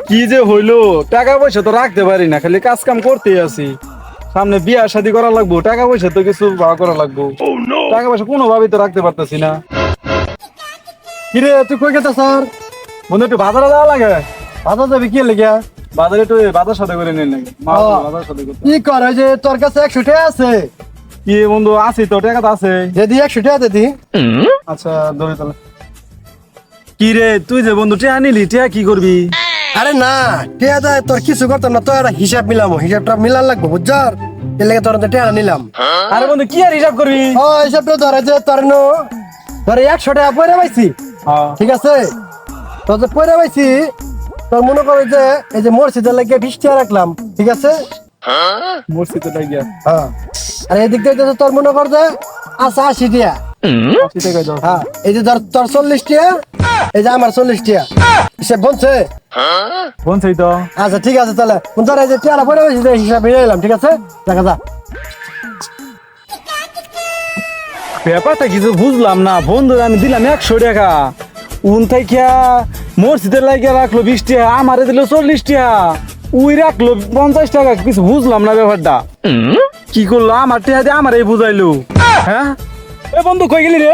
কি যে হইলো, টাকা পয়সা তো রাখতে পারি না, খালি কাজ কাম করতেই আছি। সামনে বিয়া শাদী করা লাগবো, টাকা পয়সা তো কিছু ভাগ করা লাগবো। টাকা পয়সা কোনোভাবেই তো রাখতে পারতেছি না। কিরে তুই কই গেছ স্যার? বন্ধু একটু বাজারে যাওয়া লাগে। বাজার যাবি কি লেগে? বাজারে একটু বাজার সাথে করে নিন নাকি? বাজার সাথে করতে কি কর, ওই যে তোর কাছে 100 টাকা আছে? কি বন্ধু আছি তো, টাকা তো আছে। যদি 100 টাকা দিতি। আচ্ছা ধরে তাহলে। কি রে তুই যে বন্ধু টিয়া নিলি, টিয়া কি করবি? আরে না, টাকা দেয় তোর কিছু করতাম না, তোর একটা হিসাব মিলামো, হিসাবটা মিলান লাগবো বুঝছর, এর লেগে তোর টাকা নিলাম। আরে বন্ধু কি আর হিসাব করবি? ও হিসাবটা ধরে যে তোর ধরে 100 টাকা পয়রা পাইছি, ঠিক আছে? তোর যে পয়রা পাইছি, তোর মনে করে যে এই যে মসজিদের লাগে 20 টাকা রাখলাম, ঠিক আছে? মসজিদে লাগিয়া হ্যাঁ, আর এদিক থেকে তোর মনে কর যে আছে 80 টাকা। 80 টাকা দাও। হ্যাঁ, এই যে ধর তোর 40 টাকা, এই যে আমার 40 টাকা, হিসাব বলছে। বলছেই তো। আচ্ছা ঠিক আছে, তাহলে ধর এই যে টাকা পয়রা পাইছি, হিসাব মিলে নিলাম, ঠিক আছে? দেখা যা। ব্যাপারটা কিছু বুঝলাম না বন্ধু, আমি দিলাম 100 টাকা, উন থেকে মসজিদের লাগিয়ে রাখলো 20 টাকা, আমারে দিল 40 টাকা, উই রাখলো 50 টাকা, কিছু বুঝলাম না ব্যাপারটা। কি করলো আমার টাকা দিয়ে আমারে বুঝাইলো। হ্যাঁ এ বন্ধু কই গেলি রে?